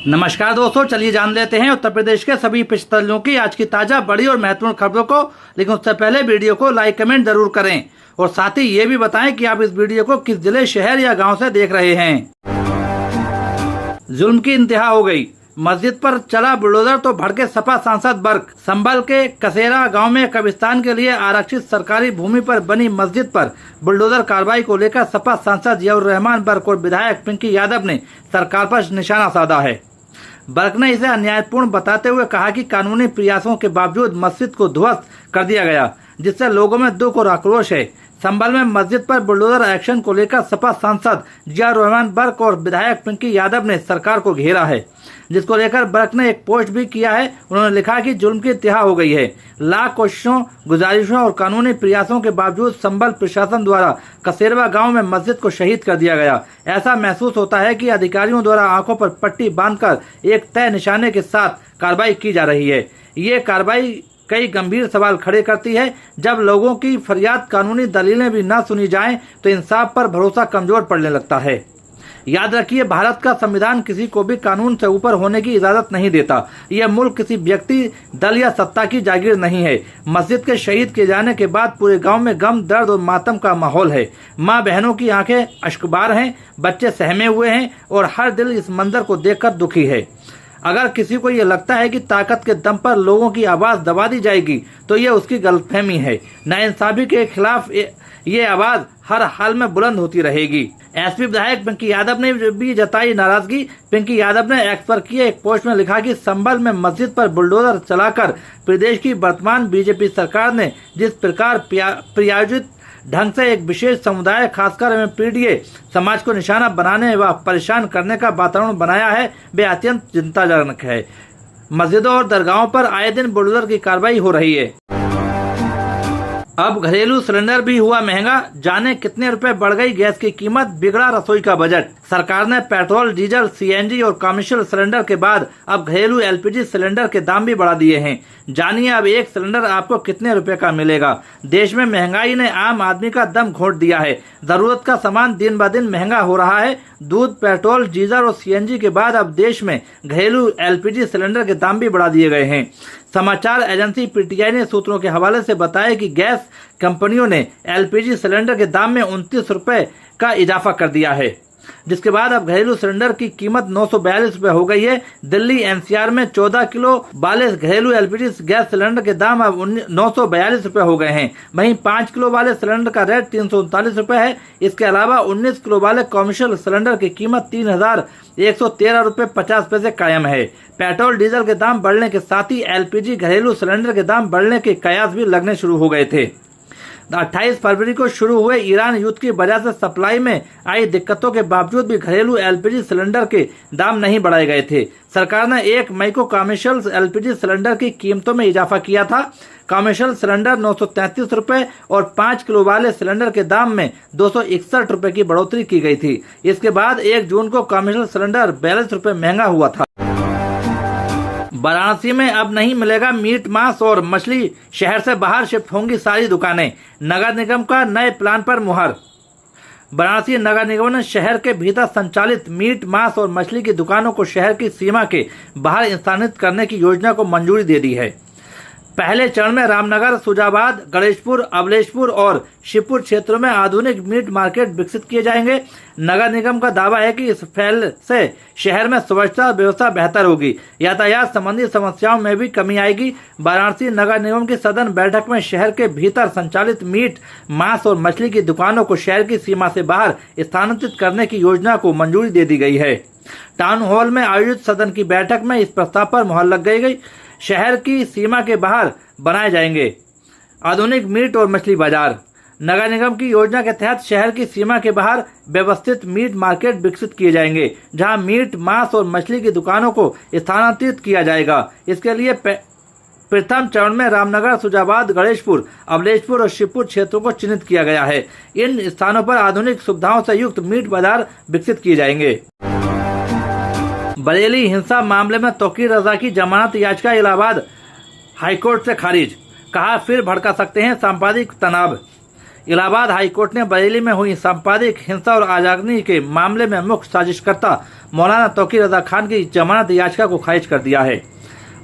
नमस्कार दोस्तों, चलिए जान लेते हैं उत्तर प्रदेश के सभी पिछतरों की आज की ताजा बड़ी और महत्वपूर्ण खबरों को। लेकिन उससे पहले वीडियो को लाइक कमेंट जरूर करें और साथ ही ये भी बताएं कि आप इस वीडियो को किस जिले, शहर या गांव से देख रहे हैं। जुल्म की इंतहा हो गई, मस्जिद पर चला बुलडोजर तो भड़के सपा सांसद बर्क। संभल के कसेरा गांव में कब्रिस्तान के लिए आरक्षित सरकारी भूमि पर बनी मस्जिद पर बुलडोजर कार्रवाई को लेकर सपा सांसद जियाउर रहमान बर्क और विधायक पिंकी यादव ने सरकार पर निशाना साधा है। बर्क ने इसे अन्यायपूर्ण बताते हुए कहा कि कानूनी प्रयासों के बावजूद मस्जिद को ध्वस्त कर दिया गया, जिससे लोगों में दुख और आक्रोश है। संभल में मस्जिद पर बुलडोजर एक्शन को लेकर सपा सांसद जियाउर रहमान बर्क और विधायक पिंकी यादव ने सरकार को घेरा है, जिसको लेकर बर्क ने एक पोस्ट भी किया है। उन्होंने लिखा कि जुल्म की इंतहा हो गई है। लाख कोशिशों, गुजारिशों और कानूनी प्रयासों के बावजूद संभल प्रशासन द्वारा कसेरवा गांव में मस्जिद को शहीद कर दिया गया। ऐसा महसूस होता है कि अधिकारियों द्वारा आंखों पर पट्टी बांधकर एक तय निशाने के साथ कार्रवाई की जा रही है। ये कार्रवाई कई गंभीर सवाल खड़े करती है। जब लोगों की फरियाद, कानूनी दलीलें भी न सुनी जाएं, तो इंसाफ पर भरोसा कमजोर पड़ने लगता है। याद रखिए, भारत का संविधान किसी को भी कानून से ऊपर होने की इजाजत नहीं देता। यह मुल्क किसी व्यक्ति, दल या सत्ता की जागीर नहीं है। मस्जिद के शहीद किए जाने के बाद पूरे गांव में गम, दर्द और मातम का माहौल है। माँ बहनों की आंखें अश्कबार हैं, बच्चे सहमे हुए हैं और हर दिल इस मंजर को देखकर दुखी है। अगर किसी को ये लगता है कि ताकत के दम पर लोगों की आवाज दबा दी जाएगी, तो ये उसकी गलतफहमी है। नाइंसाफी के खिलाफ ये आवाज हर हाल में बुलंद होती रहेगी। एसपी विधायक पिंकी यादव ने भी जताई नाराजगी। पिंकी यादव ने एक्स पर किए एक पोस्ट में लिखा कि संभल में मस्जिद पर बुलडोजर चलाकर प्रदेश की वर्तमान बीजेपी सरकार ने जिस प्रकार प्रायोजित ढंग से एक विशेष समुदाय, खासकर पीड़ित समाज को निशाना बनाने व परेशान करने का वातावरण बनाया है, वे अत्यंत चिंताजनक है। मस्जिदों और दरगाहों पर आए दिन बुलडोजर की कार्रवाई हो रही है। अब घरेलू सिलेंडर भी हुआ महंगा, जाने कितने रुपए बढ़ गई गैस की कीमत, बिगड़ा रसोई का बजट। सरकार ने पेट्रोल, डीजल, सीएनजी और कमर्शियल सिलेंडर के बाद अब घरेलू एलपीजी सिलेंडर के दाम भी बढ़ा दिए हैं। जानिए अब एक सिलेंडर आपको कितने रुपए का मिलेगा। देश में महंगाई ने आम आदमी का दम घोट दिया है। जरूरत का सामान दिन ब दिन महंगा हो रहा है। दूध, पेट्रोल, डीजल और सीएनजी के बाद अब देश में घरेलू एलपीजी सिलेंडर के दाम भी बढ़ा दिए गए हैं। समाचार एजेंसी पीटीआई ने सूत्रों के हवाले से बताया कि गैस कंपनियों ने एलपीजी सिलेंडर के दाम में 29 रुपए का इजाफा कर दिया है, जिसके बाद अब घरेलू सिलेंडर की कीमत 942 रुपए हो गई है। दिल्ली एनसीआर में 14 किलो वाले घरेलू एलपीजी गैस सिलेंडर के दाम अब 942 रुपए हो गए हैं। वहीं 5 किलो वाले सिलेंडर का रेट 339 रुपए है। इसके अलावा 19 किलो वाले कमर्शियल सिलेंडर की कीमत 3113 रुपए 50 पैसे कायम है। पेट्रोल, डीजल के दाम बढ़ने के साथ ही एलपीजी घरेलू सिलेंडर के दाम बढ़ने के कयास भी लगने शुरू हो गए थे। 28 फरवरी को शुरू हुए ईरान युद्ध की वजह से सप्लाई में आई दिक्कतों के बावजूद भी घरेलू एलपीजी सिलेंडर के दाम नहीं बढ़ाए गए थे। सरकार ने 1 मई को कमर्शियल एलपीजी सिलेंडर की कीमतों में इजाफा किया था। कमर्शियल सिलेंडर 933 रुपए और 5 किलो वाले सिलेंडर के दाम में 261 रुपए की बढ़ोतरी की गई थी। इसके बाद 1 जून को कमर्शियल सिलेंडर 42 रुपए महंगा हुआ था। वाराणसी में अब नहीं मिलेगा मीट, मांस और मछली, शहर से बाहर शिफ्ट होंगी सारी दुकानें। नगर निगम का नए प्लान पर मुहर। वाराणसी नगर निगम ने शहर के भीतर संचालित मीट, मांस और मछली की दुकानों को शहर की सीमा के बाहर स्थानांतरित करने की योजना को मंजूरी दे दी है। पहले चरण में रामनगर, सुजाबाद, गणेशपुर, अबलेशपुर और शिवपुर क्षेत्रों में आधुनिक मीट मार्केट विकसित किए जाएंगे। नगर निगम का दावा है कि इस पहल से शहर में स्वच्छता व्यवस्था बेहतर होगी, यातायात संबंधी समस्याओं में भी कमी आएगी। वाराणसी नगर निगम की सदन बैठक में शहर के भीतर संचालित मीट, मांस और मछली की दुकानों को शहर की सीमा से बाहर स्थानांतरित करने की योजना को मंजूरी दे दी गई है। टाउन हॉल में आयोजित सदन की बैठक में इस प्रस्ताव पर मुहर लग गई। शहर की सीमा के बाहर बनाए जाएंगे आधुनिक मीट और मछली बाजार। नगर निगम की योजना के तहत शहर की सीमा के बाहर व्यवस्थित मीट मार्केट विकसित किए जाएंगे, जहां मीट, मांस और मछली की दुकानों को स्थानांतरित किया जाएगा। इसके लिए प्रथम चरण में रामनगर, सुजाबाद, गणेशपुर, अबलेशपुर और शिवपुर क्षेत्रों को चिन्हित किया गया है। इन स्थानों पर आधुनिक सुविधाओं से युक्त मीट बाजार विकसित किए जाएंगे। बरेली हिंसा मामले में तौकीर रजा की जमानत याचिका इलाहाबाद हाईकोर्ट से खारिज। कहा, फिर भड़का सकते हैं सांप्रदायिक तनाव। इलाहाबाद हाईकोर्ट ने बरेली में हुई सांप्रदायिक हिंसा और आगजनी के मामले में मुख्य साजिशकर्ता मौलाना तौकीर रजा खान की जमानत याचिका को खारिज कर दिया है।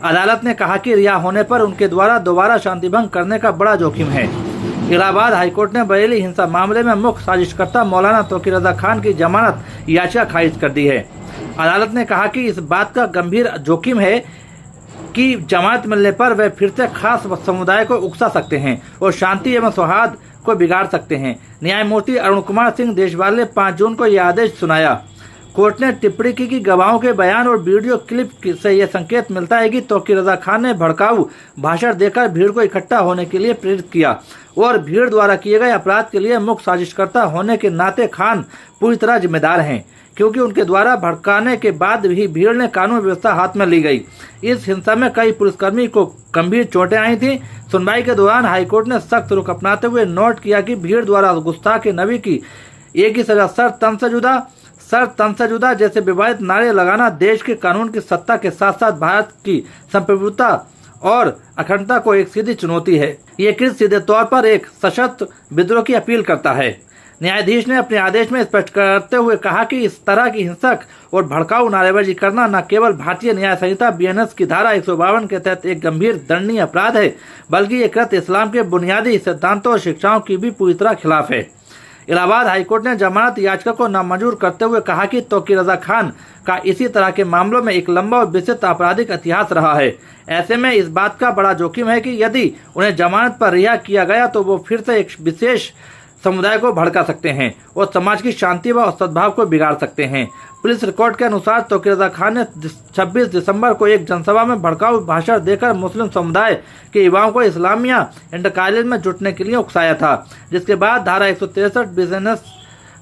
अदालत ने कहा कि रिहा होने पर उनके द्वारा दोबारा शांति भंग करने का बड़ा जोखिम है। इलाहाबाद हाईकोर्ट ने बरेली हिंसा मामले में मुख्य साजिशकर्ता मौलाना तौकीर रजा खान की जमानत याचिका खारिज कर दी है। अदालत ने कहा कि इस बात का गंभीर जोखिम है कि जमानत मिलने पर वे फिर से खास समुदाय को उकसा सकते हैं और शांति एवं सौहार्द को बिगाड़ सकते हैं। न्यायमूर्ति अरुण कुमार सिंह देशवाल ने 5 जून को यह आदेश सुनाया। कोर्ट ने टिप्पणी की कि गवाहों के बयान और वीडियो क्लिप से यह संकेत मिलता है कि तौकीर रजा खान ने भड़काऊ भाषण देकर भीड़ को इकट्ठा होने के लिए प्रेरित किया और भीड़ द्वारा किए गए अपराध के लिए मुख्य साजिशकर्ता होने के नाते खान पूरी तरह जिम्मेदार हैं, क्योंकि उनके द्वारा भड़काने के बाद भी भीड़ ने कानून व्यवस्था हाथ में ली गई। इस हिंसा में कई पुलिसकर्मी को गंभीर चोटें आई थी। सुनवाई के दौरान हाईकोर्ट ने सख्त रुख अपनाते हुए नोट किया कि भीड़ द्वारा गुस्ताख नबी की एक ही सजा सर तन से जुदा जैसे विवादित नारे लगाना देश के कानून की सत्ता के साथ साथ भारत की संप्रभुता और अखंडता को एक सीधी चुनौती है। ये कृत्य सीधे तौर पर एक सशस्त्र विद्रोह की अपील करता है। न्यायाधीश ने अपने आदेश में स्पष्ट करते हुए कहा कि इस तरह की हिंसक और भड़काऊ नारेबाजी करना न केवल भारतीय न्याय संहिता BNS की धारा 152 के तहत एक गंभीर दंडनीय अपराध है, बल्कि ये कृत्य इस्लाम के बुनियादी सिद्धांतों और शिक्षाओं की भी पूरी तरह खिलाफ है। इलाहाबाद हाईकोर्ट ने जमानत याचिका को नामंजूर करते हुए कहा कि तौकीर रजा खान का इसी तरह के मामलों में एक लंबा और विस्तृत आपराधिक इतिहास रहा है। ऐसे में इस बात का बड़ा जोखिम है कि यदि उन्हें जमानत पर रिहा किया गया तो वो फिर से एक विशेष समुदाय को भड़का सकते हैं और समाज की शांति व सद्भाव को बिगाड़ सकते हैं। पुलिस रिकॉर्ड के अनुसार तौकीर रजा खान ने 26 दिसंबर को एक जनसभा में भड़काऊ भाषण देकर मुस्लिम समुदाय के युवाओं को इस्लामिया इंटर कॉलेज में जुटने के लिए उकसाया था, जिसके बाद धारा 163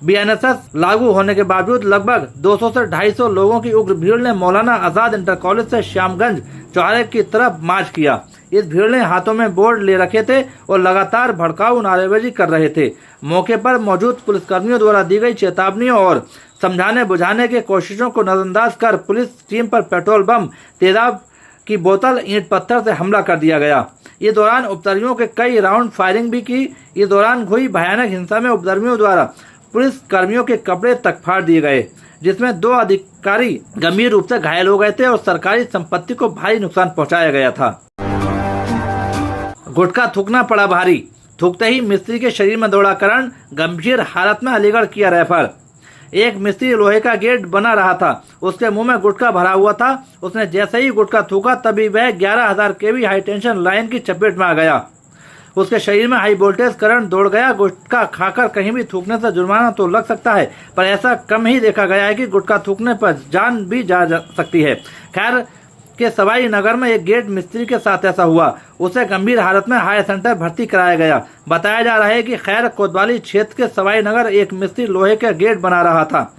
BNSS लागू होने के बावजूद लगभग 200 से 250 लोगों की उग्र भीड़ ने मौलाना आजाद इंटर कॉलेज से श्यामगंज चौराहे की तरफ मार्च किया। इस भीड़ ने हाथों में बोर्ड ले रखे थे और लगातार भड़काऊ नारेबाजी कर रहे थे। मौके पर मौजूद पुलिसकर्मियों द्वारा दी गई चेतावनियों और समझाने बुझाने के कोशिशों को नजरअंदाज कर पुलिस टीम पर पेट्रोल बम, तेजाब की बोतल, ईंट पत्थर से हमला कर दिया गया। इस दौरान उपद्रवियों के कई राउंड फायरिंग भी की। इस दौरान हुई भयानक हिंसा में उपद्रवियों द्वारा पुलिस कर्मियों के कपड़े तक फाड़ दिए गए, जिसमें 2 अधिकारी गंभीर रूप से घायल हो गए थे और सरकारी संपत्ति को भारी नुकसान पहुंचाया गया था। गुटखा थूकना पड़ा भारी, थूकते ही मिस्त्री के शरीर में दौड़ा करंट, गंभीर हालत में अलीगढ़ किया रेफर। एक मिस्त्री लोहे का गेट बना रहा था, उसके मुंह में गुटखा भरा हुआ था। उसने जैसे ही गुटखा थूका तभी वह 11,000 kV हाई टेंशन लाइन की चपेट में आ गया। उसके शरीर में हाई वोल्टेज करंट दौड़ गया। गुटखा खाकर कहीं भी थूकने से जुर्माना तो लग सकता है, पर ऐसा कम ही देखा गया है कि गुटखा थूकने पर जान भी जा सकती है। खैर के सवाई नगर में एक गेट मिस्त्री के साथ ऐसा हुआ। उसे गंभीर हालत में हाई सेंटर भर्ती कराया गया। बताया जा रहा है कि खैर कोतवाली क्षेत्र के सवाई नगर एक मिस्त्री लोहे का गेट बना रहा था।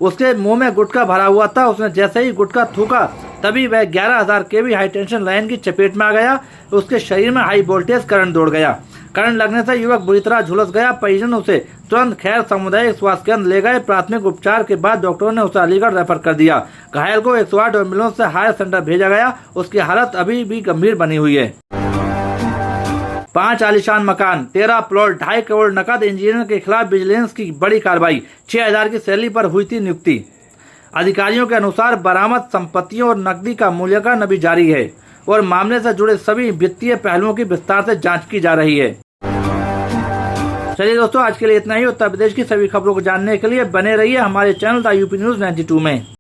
उसके मुंह में गुटखा भरा हुआ था। उसने जैसे ही गुटखा थूका तभी वह 11,000 kV हाई टेंशन लाइन की चपेट में आ गया। उसके शरीर में हाई वोल्टेज करंट दौड़ गया। करंट लगने से युवक बुरी तरह झुलस गया। परिजन उसे तुरंत खैर सामुदायिक स्वास्थ्य केंद्र ले गए। प्राथमिक उपचार के बाद डॉक्टरों ने उसे अलीगढ़ रेफर कर दिया। घायल को 108 एम्बुलेंस से हायर सेंटर भेजा गया। उसकी हालत अभी भी गंभीर बनी हुई है। 5 आलीशान मकान, 13 प्लॉट, 2.5 करोड़ नकद। इंजीनियर के खिलाफ विजिलेंस की बड़ी कार्रवाई। 6,000 की सैलरी पर हुई थी नियुक्ति। अधिकारियों के अनुसार बरामद संपत्तियों और नकदी का मूल्यांकन अभी जारी है और मामले से जुड़े सभी वित्तीय पहलुओं की विस्तार से जांच की जा रही है। चलिए दोस्तों, आज के लिए इतना ही। उत्तर प्रदेश की सभी खबरों को जानने के लिए बने रहिए हमारे चैनल द यूपी न्यूज 92 में।